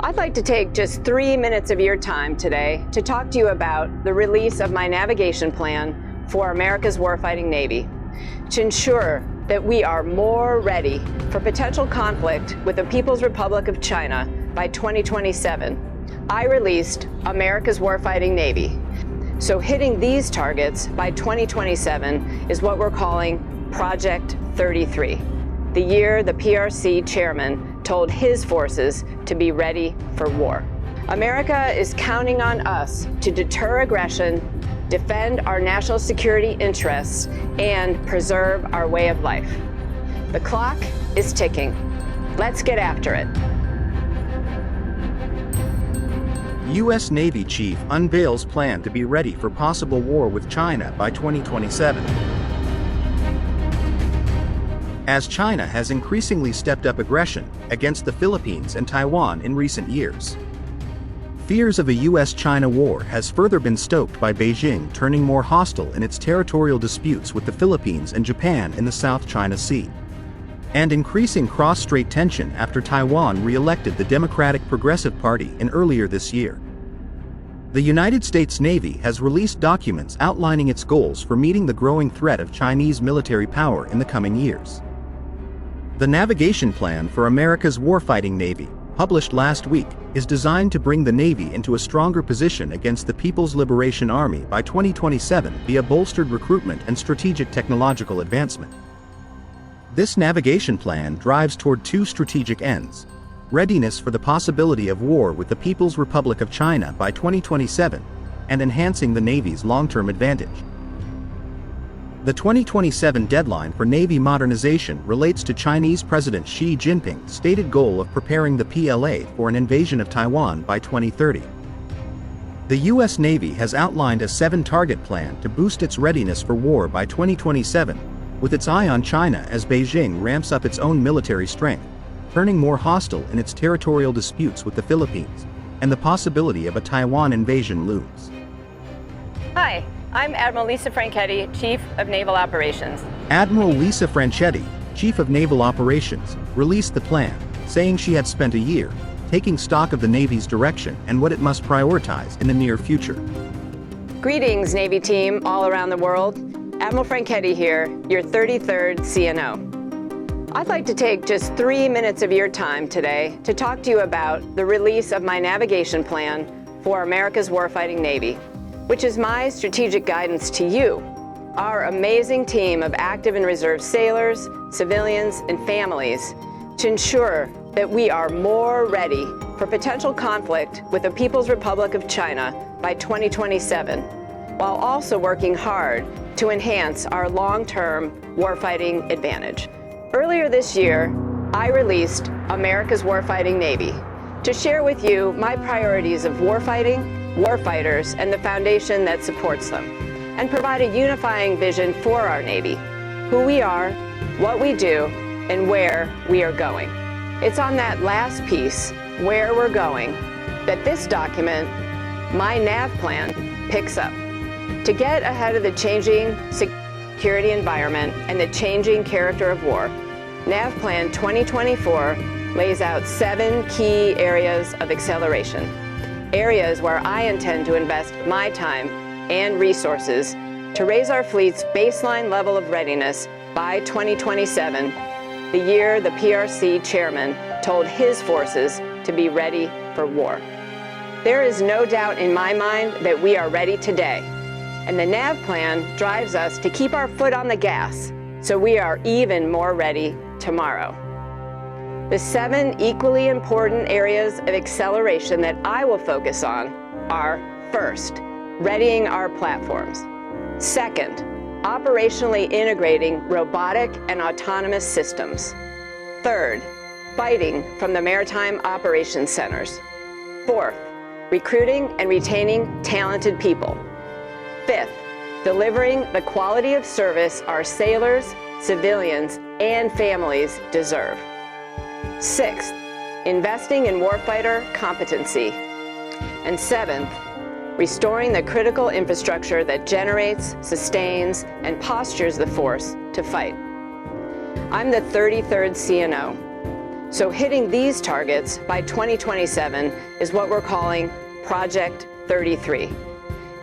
I'd like to take just 3 minutes of your time today to talk to you about the release of my navigation plan for America's warfighting Navy to ensure that we are more ready for potential conflict with the People's Republic of China by 2027. I released America's warfighting Navy. So hitting these targets by 2027 is what we're calling Project 33, the year the PRC chairman told his forces to be ready for war. America is counting on us to deter aggression, defend our national security interests, and preserve our way of life. The clock is ticking. Let's get after it. U.S. Navy Chief unveils plan to be ready for possible war with China by 2027. As China has increasingly stepped up aggression against the Philippines and Taiwan in recent years. Fears of a U.S.-China war has further been stoked by Beijing turning more hostile in its territorial disputes with the Philippines and Japan in the South China Sea, and increasing cross-strait tension after Taiwan re-elected the Democratic Progressive Party earlier this year. The United States Navy has released documents outlining its goals for meeting the growing threat of Chinese military power in the coming years. The Navigation Plan for America's Warfighting Navy, published last week, is designed to bring the Navy into a stronger position against the People's Liberation Army by 2027 via bolstered recruitment and strategic technological advancement. This navigation plan drives toward two strategic ends: readiness for the possibility of war with the People's Republic of China by 2027, and enhancing the Navy's long-term advantage. The 2027 deadline for Navy modernization relates to Chinese President Xi Jinping's stated goal of preparing the PLA for an invasion of Taiwan by 2030. The U.S. Navy has outlined a 7-target plan to boost its readiness for war by 2027, with its eye on China as Beijing ramps up its own military strength, turning more hostile in its territorial disputes with the Philippines, and the possibility of a Taiwan invasion looms. Hi, I'm Admiral Lisa Franchetti, Chief of Naval Operations. Admiral Lisa Franchetti, Chief of Naval Operations, released the plan, saying she had spent a year taking stock of the Navy's direction and what it must prioritize in the near future. Greetings, Navy team all around the world. Admiral Franchetti here, your 33rd CNO. I'd like to take just 3 minutes of your time today to talk to you about the release of my navigation plan for America's warfighting Navy, which is my strategic guidance to you, our amazing team of active and reserve sailors, civilians, and families, to ensure that we are more ready for potential conflict with the People's Republic of China by 2027, while also working hard to enhance our long-term warfighting advantage. Earlier this year, I released America's Warfighting Navy to share with you my priorities of warfighting, warfighters, and the foundation that supports them, and provide a unifying vision for our Navy, who we are, what we do, and where we are going. It's on that last piece, where we're going, that this document, my NAV plan, picks up. To get ahead of the changing security environment and the changing character of war, NAV Plan 2024 lays out 7 key areas of acceleration, areas where I intend to invest my time and resources to raise our fleet's baseline level of readiness by 2027, the year the PRC chairman told his forces to be ready for war. There is no doubt in my mind that we are ready today, and the NAV plan drives us to keep our foot on the gas so we are even more ready tomorrow. The 7 equally important areas of acceleration that I will focus on are: first, readying our platforms; second, operationally integrating robotic and autonomous systems; third, fighting from the maritime operations centers; fourth, recruiting and retaining talented people; fifth, delivering the quality of service our sailors, civilians, and families deserve; sixth, investing in warfighter competency; and seventh, restoring the critical infrastructure that generates, sustains, and postures the force to fight. I'm the 33rd CNO, So hitting these targets by 2027 is what we're calling Project 33.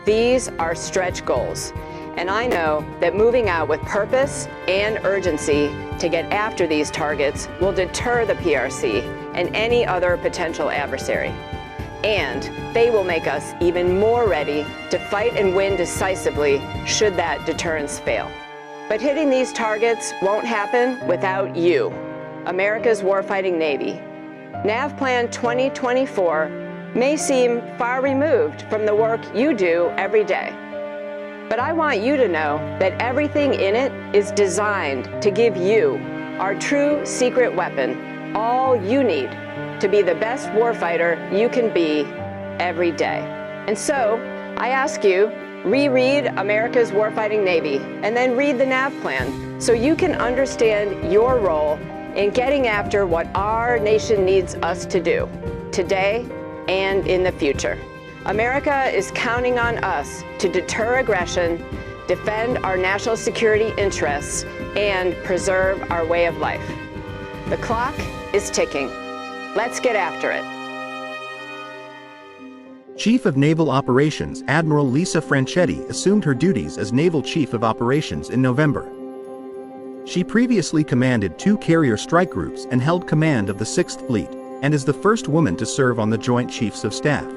These are stretch goals, and I know that moving out with purpose and urgency to get after these targets will deter the PRC and any other potential adversary. And they will make us even more ready to fight and win decisively should that deterrence fail. But hitting these targets won't happen without you, America's warfighting Navy. NAV Plan 2024 may seem far removed from the work you do every day. But I want you to know that everything in it is designed to give you, our true secret weapon, all you need to be the best warfighter you can be every day. And so, I ask you, reread America's Warfighting Navy and then read the NAV Plan so you can understand your role in getting after what our nation needs us to do today and in the future. America is counting on us to deter aggression, defend our national security interests, and preserve our way of life. The clock is ticking. Let's get after it. Chief of Naval Operations Admiral Lisa Franchetti assumed her duties as Naval Chief of Operations in November. She previously commanded 2 carrier strike groups and held command of the 6th Fleet, and is the first woman to serve on the Joint Chiefs of Staff.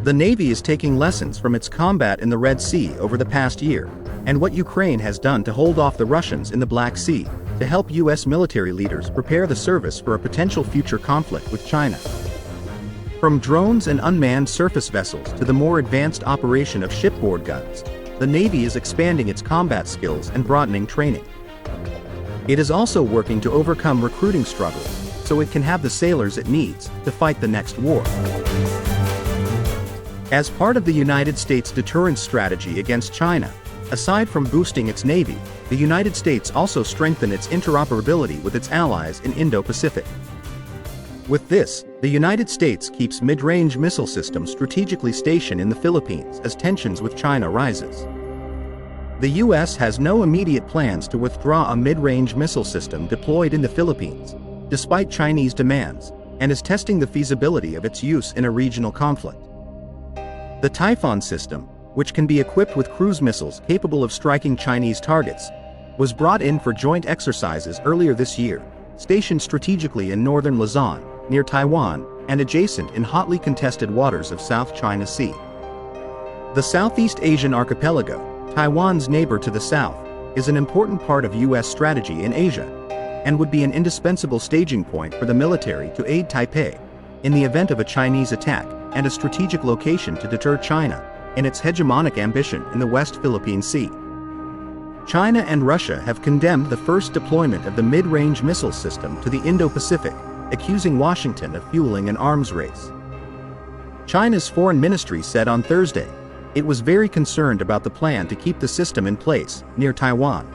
The Navy is taking lessons from its combat in the Red Sea over the past year, and what Ukraine has done to hold off the Russians in the Black Sea, to help U.S. military leaders prepare the service for a potential future conflict with China. From drones and unmanned surface vessels to the more advanced operation of shipboard guns, the Navy is expanding its combat skills and broadening training. It is also working to overcome recruiting struggles, so it can have the sailors it needs to fight the next war. As part of the United States deterrence strategy against China, aside from boosting its Navy, the United States also strengthened its interoperability with its allies in Indo-Pacific. With this, the United States keeps mid-range missile systems strategically stationed in the Philippines as tensions with China rises. The U.S. has no immediate plans to withdraw a mid-range missile system deployed in the Philippines, despite Chinese demands, and is testing the feasibility of its use in a regional conflict. The Typhoon system, which can be equipped with cruise missiles capable of striking Chinese targets, was brought in for joint exercises earlier this year, stationed strategically in northern Luzon, near Taiwan, and adjacent in hotly contested waters of South China Sea. The Southeast Asian archipelago, Taiwan's neighbor to the south, is an important part of U.S. strategy in Asia, and would be an indispensable staging point for the military to aid Taipei in the event of a Chinese attack, and a strategic location to deter China in its hegemonic ambition in the West Philippine Sea. China and Russia have condemned the first deployment of the mid-range missile system to the Indo-Pacific, accusing Washington of fueling an arms race. China's foreign ministry said on Thursday it was very concerned about the plan to keep the system in place near Taiwan.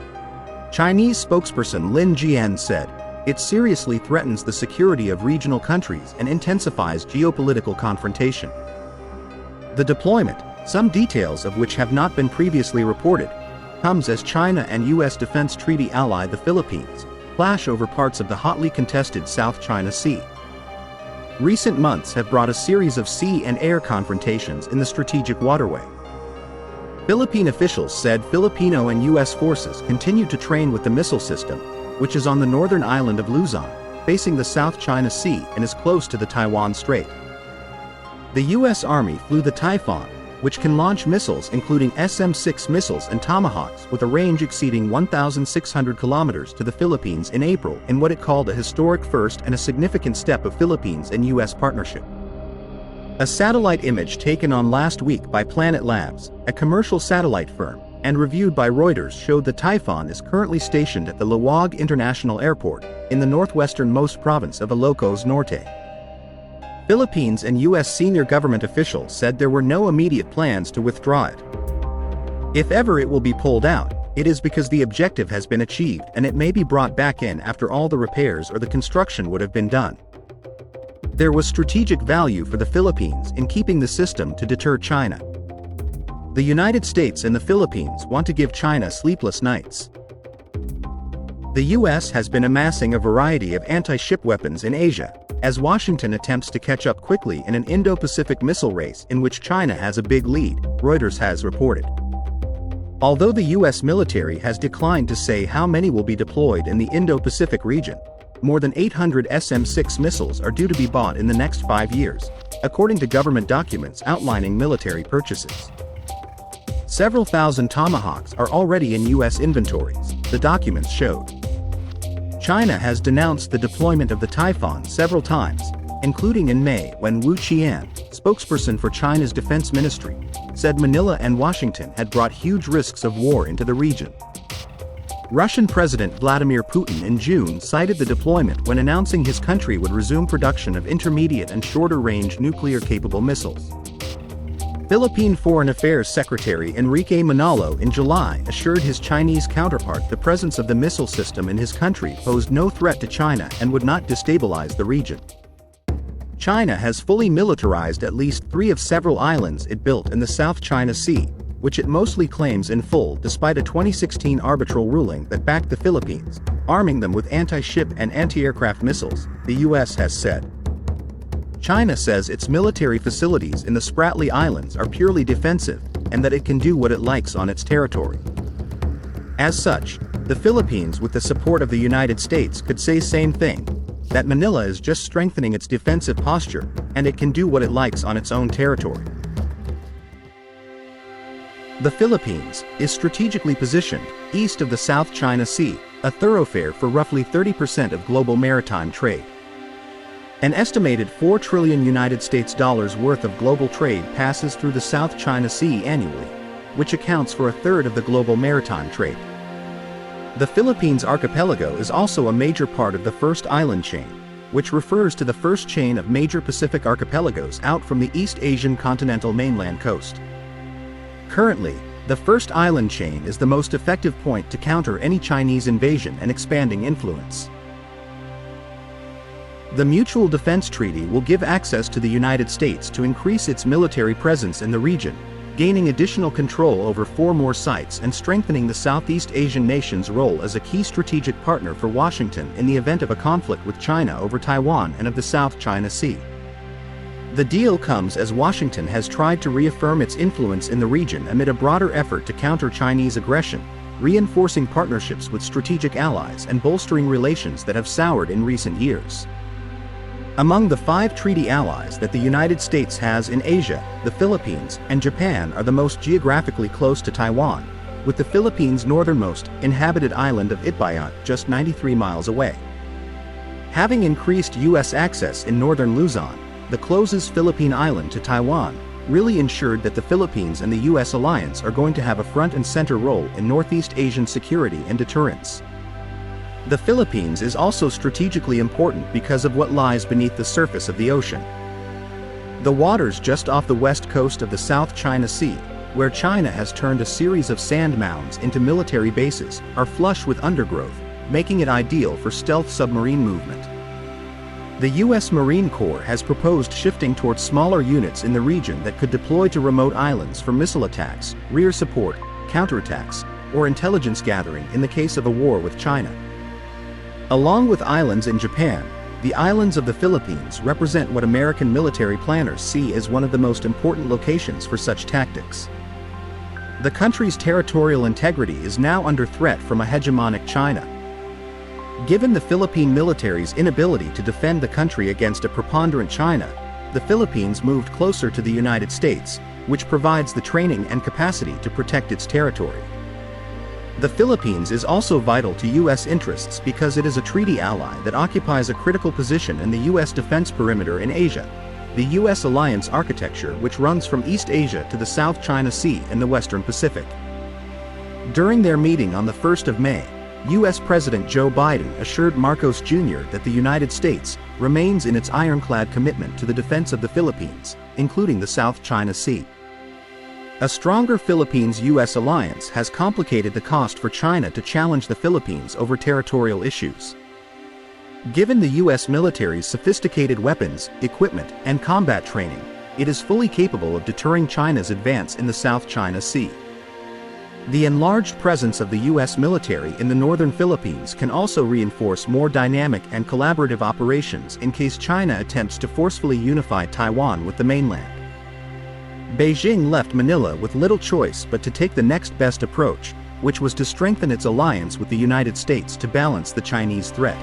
Chinese spokesperson Lin Jian said, "It seriously threatens the security of regional countries and intensifies geopolitical confrontation." The deployment, some details of which have not been previously reported, comes as China and U.S. defense treaty ally the Philippines clash over parts of the hotly contested South China Sea. Recent months have brought a series of sea and air confrontations in the strategic waterway. Philippine officials said Filipino and U.S. forces continue to train with the missile system, which is on the northern island of Luzon, facing the South China Sea and is close to the Taiwan Strait. The U.S. Army flew the Typhoon, which can launch missiles including SM-6 missiles and Tomahawks with a range exceeding 1,600 kilometers to the Philippines in April in what it called a historic first and a significant step of Philippines and U.S. partnership. A satellite image taken on last week by Planet Labs, a commercial satellite firm, and reviewed by Reuters showed the Typhoon is currently stationed at the Laoag International Airport in the northwesternmost province of Ilocos Norte. Philippines and U.S. senior government officials said there were no immediate plans to withdraw it. If ever it will be pulled out, it is because the objective has been achieved and it may be brought back in after all the repairs or the construction would have been done. There was strategic value for the Philippines in keeping the system to deter China. The United States and the Philippines want to give China sleepless nights. The US has been amassing a variety of anti-ship weapons in Asia, as Washington attempts to catch up quickly in an Indo-Pacific missile race in which China has a big lead, Reuters has reported. Although the US military has declined to say how many will be deployed in the Indo-Pacific region, more than 800 SM-6 missiles are due to be bought in the next 5 years, according to government documents outlining military purchases. Several thousand Tomahawks are already in US inventories, the documents showed. China has denounced the deployment of the Typhoon several times, including in May when Wu Qian, spokesperson for China's defense ministry, said Manila and Washington had brought huge risks of war into the region. Russian President Vladimir Putin in June cited the deployment when announcing his country would resume production of intermediate and shorter-range nuclear-capable missiles. Philippine Foreign Affairs Secretary Enrique Manalo in July assured his Chinese counterpart the presence of the missile system in his country posed no threat to China and would not destabilize the region. China has fully militarized at least 3 of several islands it built in the South China Sea, which it mostly claims in full despite a 2016 arbitral ruling that backed the Philippines, arming them with anti-ship and anti-aircraft missiles, the US has said. China says its military facilities in the Spratly Islands are purely defensive and that it can do what it likes on its territory. As such, the Philippines, with the support of the United States, could say same thing, that Manila is just strengthening its defensive posture and it can do what it likes on its own territory. The Philippines is strategically positioned east of the South China Sea, a thoroughfare for roughly 30% of global maritime trade. An estimated $4 trillion United States worth of global trade passes through the South China Sea annually, which accounts for a third of the global maritime trade. The Philippines archipelago is also a major part of the first island chain, which refers to the first chain of major Pacific archipelagos out from the East Asian continental mainland coast. Currently, the first island chain is the most effective point to counter any Chinese invasion and expanding influence. The Mutual Defense Treaty will give access to the United States to increase its military presence in the region, gaining additional control over 4 more sites and strengthening the Southeast Asian nation's role as a key strategic partner for Washington in the event of a conflict with China over Taiwan and of the South China Sea. The deal comes as Washington has tried to reaffirm its influence in the region amid a broader effort to counter Chinese aggression, reinforcing partnerships with strategic allies and bolstering relations that have soured in recent years. Among the 5 treaty allies that the United States has in Asia, the Philippines and Japan are the most geographically close to Taiwan, with the Philippines' northernmost inhabited island of Itbayat just 93 miles away. Having increased U.S. access in northern Luzon, the closest Philippine island to Taiwan, really ensured that the Philippines and the U.S. alliance are going to have a front and center role in Northeast Asian security and deterrence. The Philippines is also strategically important because of what lies beneath the surface of the ocean. The waters just off the west coast of the South China Sea, where China has turned a series of sand mounds into military bases, are flush with undergrowth, making it ideal for stealth submarine movement. The U.S. Marine Corps has proposed shifting towards smaller units in the region that could deploy to remote islands for missile attacks, rear support, counterattacks, or intelligence gathering in the case of a war with China. Along with islands in Japan, the islands of the Philippines represent what American military planners see as one of the most important locations for such tactics. The country's territorial integrity is now under threat from a hegemonic China. Given the Philippine military's inability to defend the country against a preponderant China, the Philippines moved closer to the United States, which provides the training and capacity to protect its territory. The Philippines is also vital to U.S. interests because it is a treaty ally that occupies a critical position in the U.S. defense perimeter in Asia, the U.S. alliance architecture which runs from East Asia to the South China Sea and the Western Pacific. During their meeting on the 1st of May, U.S. President Joe Biden assured Marcos Jr. that the United States remains in its ironclad commitment to the defense of the Philippines, including the South China Sea. A stronger Philippines-U.S. alliance has complicated the cost for China to challenge the Philippines over territorial issues. Given the U.S. military's sophisticated weapons, equipment, and combat training, it is fully capable of deterring China's advance in the South China Sea. The enlarged presence of the U.S. military in the northern Philippines can also reinforce more dynamic and collaborative operations in case China attempts to forcefully unify Taiwan with the mainland. Beijing left Manila with little choice but to take the next best approach, which was to strengthen its alliance with the United States to balance the Chinese threat.